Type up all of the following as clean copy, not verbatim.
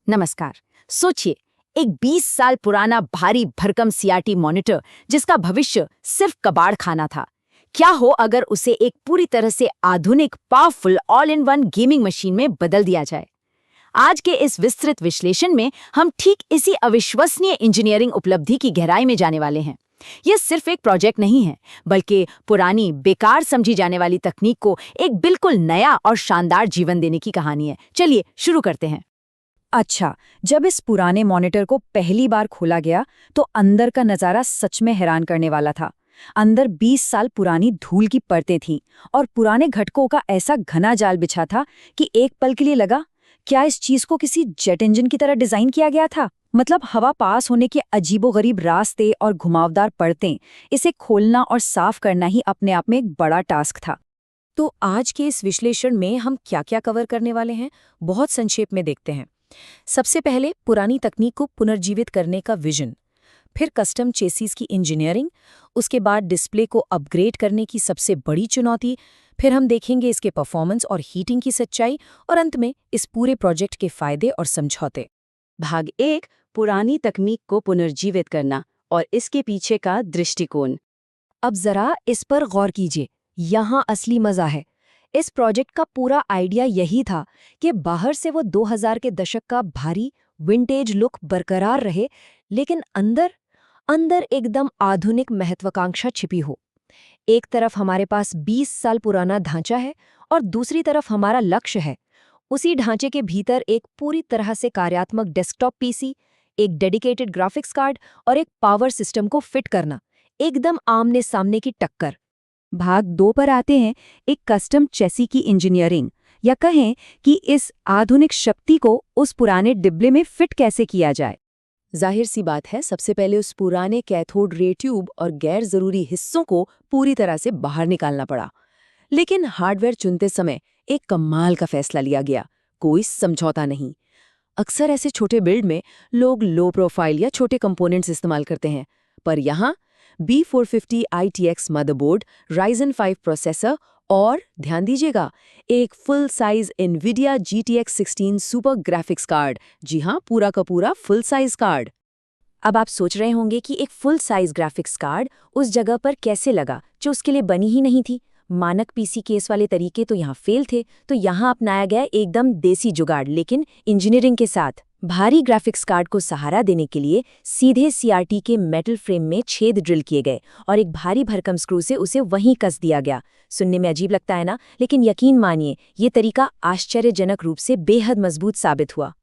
नमस्कार। सोचिए, एक 20 साल पुराना भारी भरकम सीआरटी मॉनिटर जिसका भविष्य सिर्फ कबाड़ खाना था। क्या हो अगर उसे एक पूरी तरह से आधुनिक powerful all in one gaming machine में बदल दिया जाए। आज के इस विस्तृत विश्लेषण में हम ठीक इसी अविश्वसनीय इंजीनियरिंग उपलब्धि की गहराई में जाने वाले हैं। यह सिर्फ एक प्रोजेक्ट नहीं है, बल्कि पुरानी बेकार समझी जाने वाली तकनीक को एक बिल्कुल नया और शानदार जीवन देने की कहानी है। चलिए शुरू करते हैं। अच्छा, जब इस पुराने मॉनिटर को पहली बार खोला गया तो अंदर का नज़ारा सच में हैरान करने वाला था। अंदर 20 साल पुरानी धूल की परतें थीं और पुराने घटकों का ऐसा घना जाल बिछा था कि एक पल के लिए लगा, क्या इस चीज़ को किसी जेट इंजन की तरह डिज़ाइन किया गया था? मतलब हवा पास होने के अजीबोगरीब रास्ते और घुमावदार परतें, इसे खोलना और साफ करना ही अपने आप में एक बड़ा टास्क था। तो आज के इस विश्लेषण में हम क्या-क्या कवर करने वाले हैं, बहुत संक्षेप में देखते हैं। सबसे पहले पुरानी तकनीक को पुनर्जीवित करने का विजन, फिर कस्टम चेसिस की इंजीनियरिंग, उसके बाद डिस्प्ले को अपग्रेड करने की सबसे बड़ी चुनौती, फिर हम देखेंगे इसके परफॉर्मेंस और हीटिंग की सच्चाई, और अंत में इस पूरे प्रोजेक्ट के फायदे और समझौते। भाग 1, पुरानी तकनीक को पुनर्जीवित करना और इसके पीछे का दृष्टिकोण। अब जरा इस पर गौर कीजिए, यहाँ असली मजा है। इस प्रोजेक्ट का पूरा आइडिया यही था कि बाहर से वो 2000 के दशक का भारी विंटेज लुक बरकरार रहे, लेकिन अंदर अंदर एकदम आधुनिक महत्वाकांक्षा छिपी हो। एक तरफ हमारे पास 20 साल पुराना ढांचा है और दूसरी तरफ हमारा लक्ष्य है उसी ढांचे के भीतर एक पूरी तरह से कार्यात्मक डेस्कटॉप पीसी, एक डेडिकेटेड ग्राफिक्स कार्ड और एक पावर सिस्टम को फिट करना। एकदम आमने सामने की टक्कर। भाग 2 पर आते हैं, एक कस्टम चेसी की इंजीनियरिंग, या कहें कि इस आधुनिक शक्ति को उस पुराने डिब्बे में फिट कैसे किया जाए। जाहिर सी बात है, सबसे पहले उस पुराने कैथोड रे ट्यूब और गैर जरूरी हिस्सों को पूरी तरह से बाहर निकालना पड़ा। लेकिन हार्डवेयर चुनते समय एक कमाल का फैसला लिया गया, कोई समझौता नहीं। अक्सर ऐसे छोटे बिल्ड में लोग लो प्रोफाइल या छोटे कंपोनेंट्स इस्तेमाल करते हैं, पर यहाँ B450 ITX motherboard, Ryzen 5 processor और ध्यान दीजिएगा, एक full size NVIDIA GTX 16 super graphics card. जी हाँ, पूरा का पूरा फुल साइज कार्ड। अब आप सोच रहे होंगे कि एक फुल साइज ग्राफिक्स कार्ड उस जगह पर कैसे लगा जो उसके लिए बनी ही नहीं थी। मानक पीसी केस वाले तरीके तो यहाँ फेल थे, तो यहाँ अपनाया गया एकदम देसी जुगाड़, लेकिन इंजीनियरिंग के साथ। भारी ग्राफिक्स कार्ड को सहारा देने के लिए सीधे सीआरटी के मेटल फ्रेम में छेद ड्रिल किए गए और एक भारी भरकम स्क्रू से उसे वहीं कस दिया गया। सुनने में अजीब लगता है ना, लेकिन यकीन मानिए ये तरीका आश्चर्यजनक रूप से बेहद मजबूत साबित हुआ।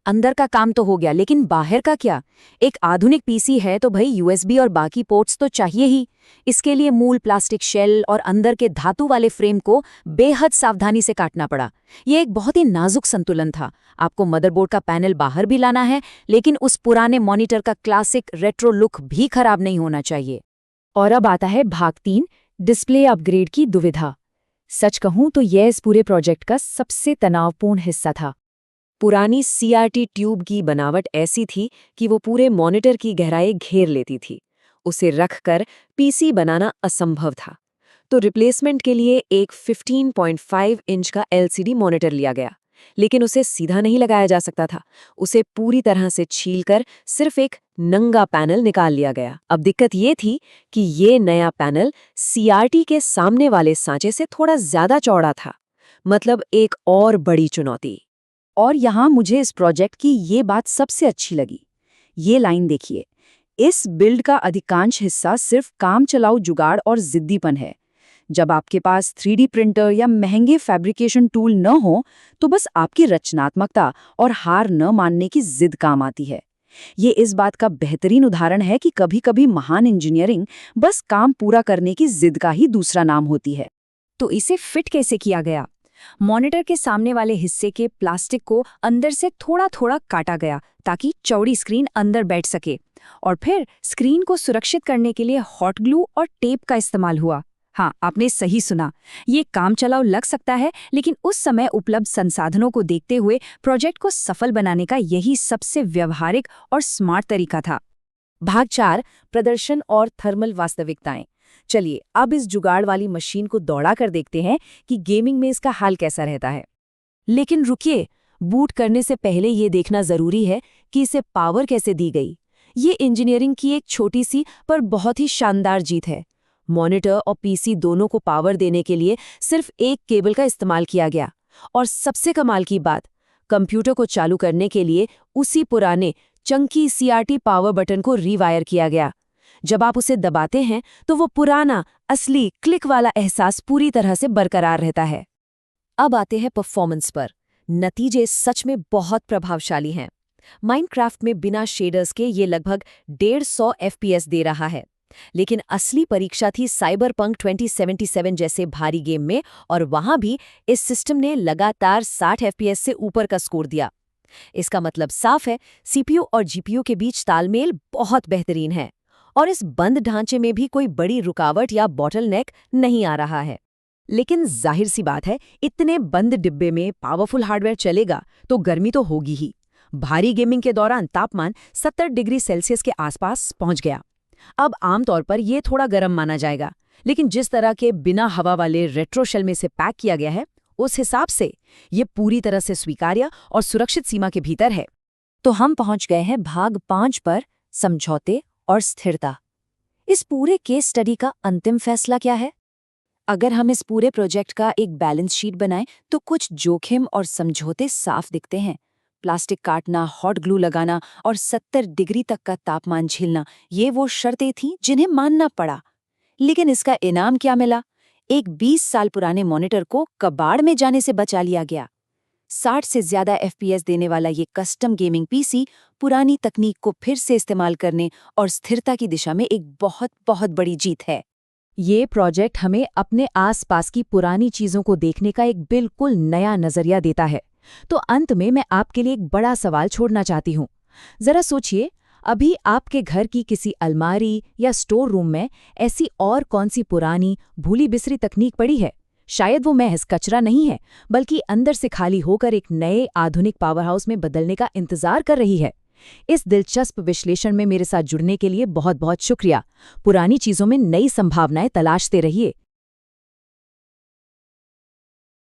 अंदर का काम तो हो गया, लेकिन बाहर का क्या? एक आधुनिक पीसी है तो भाई यूएसबी और बाकी पोर्ट्स तो चाहिए ही। इसके लिए मूल प्लास्टिक शेल और अंदर के धातु वाले फ्रेम को बेहद सावधानी से काटना पड़ा। ये एक बहुत ही नाजुक संतुलन था। आपको मदरबोर्ड का पैनल बाहर भी लाना है, लेकिन उस पुराने मॉनिटर का क्लासिक रेट्रो लुक भी खराब नहीं होना चाहिए। और अब आता है भाग 3, डिस्प्ले अपग्रेड की दुविधा। सच कहूं तो यह इस पूरे प्रोजेक्ट का सबसे तनावपूर्ण हिस्सा था। पुरानी सीआरटी ट्यूब की बनावट ऐसी थी कि वो पूरे मॉनिटर की गहराई घेर लेती थी। उसे रखकर पीसी बनाना असंभव था। तो रिप्लेसमेंट के लिए एक 15.5 इंच का एलसीडी मॉनिटर लिया गया, लेकिन उसे सीधा नहीं लगाया जा सकता था। उसे पूरी तरह से छीलकर सिर्फ एक नंगा पैनल निकाल लिया गया। अब दिक्कत ये थी कि ये नया पैनल सीआरटी के सामने वाले सांचे से थोड़ा ज्यादा चौड़ा था, मतलब एक और बड़ी चुनौती। और यहाँ मुझे इस प्रोजेक्ट की ये बात सबसे अच्छी लगी। ये लाइन देखिए, इस बिल्ड का अधिकांश हिस्सा सिर्फ काम चलाऊ जुगाड़ और जिद्दीपन है। जब आपके पास 3D प्रिंटर या महंगे फैब्रिकेशन टूल न हो, तो बस आपकी रचनात्मकता और हार न मानने की जिद काम आती है। ये इस बात का बेहतरीन उदाहरण है कि कभी-कभी महान इंजीनियरिंग बस काम पूरा करने की जिद का ही दूसरा नाम होती है। तो इसे फिट कैसे किया गया? मॉनिटर के सामने वाले हिस्से के प्लास्टिक को अंदर से थोड़ा-थोड़ा काटा गया ताकि चौड़ी स्क्रीन अंदर बैठ सके, और फिर स्क्रीन को सुरक्षित करने के लिए हॉट ग्लू और टेप का इस्तेमाल हुआ। हाँ, आपने सही सुना। ये काम चलाऊ लग सकता है, लेकिन उस समय उपलब्ध संसाधनों को देखते हुए प्रोजेक्ट को सफल बनाने का यही सबसे व्यवहारिक और स्मार्ट तरीका था। भाग 4, प्रदर्शन और थर्मल वास्तविकताएं। चलिए अब इस जुगाड़ वाली मशीन को दौड़ा कर देखते हैं कि गेमिंग में इसका हाल कैसा रहता है। लेकिन रुकिए, बूट करने से पहले ये देखना जरूरी है कि इसे पावर कैसे दी गई। ये इंजीनियरिंग की एक छोटी सी पर बहुत ही शानदार जीत है। मॉनिटर और पीसी दोनों को पावर देने के लिए सिर्फ एक केबल का इस्तेमाल किया गया। और सबसे कमाल की बात, कंप्यूटर को चालू करने के लिए उसी पुराने चंकी सीआरटी पावर बटन को रीवायर किया गया। जब आप उसे दबाते हैं तो वो पुराना असली क्लिक वाला एहसास पूरी तरह से बरकरार रहता है। अब आते हैं परफॉर्मेंस पर। नतीजे सच में बहुत प्रभावशाली हैं। माइनक्राफ्ट में बिना शेडर्स के ये लगभग 150 FPS दे रहा है। लेकिन असली परीक्षा थी साइबरपंक 2077 जैसे भारी गेम में, और वहां भी इस सिस्टम ने लगातार 60 FPS से ऊपर का स्कोर दिया। इसका मतलब साफ है, सीपीयू और जीपीयू के बीच तालमेल बहुत बेहतरीन है, और इस बंद ढांचे में भी कोई बड़ी रुकावट या बॉटलनेक नहीं आ रहा है। लेकिन जाहिर सी बात है, इतने बंद डिब्बे में पावरफुल हार्डवेयर चलेगा तो गर्मी तो होगी ही। भारी गेमिंग के दौरान तापमान 70 डिग्री सेल्सियस के आसपास पहुंच गया। अब आमतौर पर यह थोड़ा गर्म माना जाएगा, लेकिन जिस तरह के बिना हवा वाले रेट्रो शेल में से पैक किया गया है, उस हिसाब से ये पूरी तरह से स्वीकार्य और सुरक्षित सीमा के भीतर है। तो हम पहुंच गए हैं भाग 5 पर, समझौते और स्थिरता। इस पूरे केस स्टडी का अंतिम फैसला क्या है? अगर हम इस पूरे प्रोजेक्ट का एक बैलेंस शीट बनाएं तो कुछ जोखिम और समझौते साफ दिखते हैं। प्लास्टिक काटना, हॉट ग्लू लगाना और 70 डिग्री तक का तापमान झेलना, ये वो शर्तें थीं जिन्हें मानना पड़ा। लेकिन इसका इनाम क्या मिला? एक 20 साल पुराने मॉनिटर को कबाड़ में जाने से बचा लिया गया। 60 से ज्यादा FPS देने वाला ये कस्टम गेमिंग पीसी पुरानी तकनीक को फिर से इस्तेमाल करने और स्थिरता की दिशा में एक बहुत बहुत बड़ी जीत है। ये प्रोजेक्ट हमें अपने आसपास की पुरानी चीजों को देखने का एक बिल्कुल नया नजरिया देता है। तो अंत में मैं आपके लिए एक बड़ा सवाल छोड़ना चाहती हूँ। जरा सोचिए, अभी आपके घर की किसी अलमारी या स्टोर रूम में ऐसी और कौन सी पुरानी भूली बिसरी तकनीक पड़ी है? शायद वो महज कचरा नहीं है, बल्कि अंदर से खाली होकर एक नए आधुनिक पावर हाउस में बदलने का इंतजार कर रही है। इस दिलचस्प विश्लेषण में मेरे साथ जुड़ने के लिए बहुत बहुत शुक्रिया। पुरानी चीजों में नई संभावनाएं तलाशते रहिए।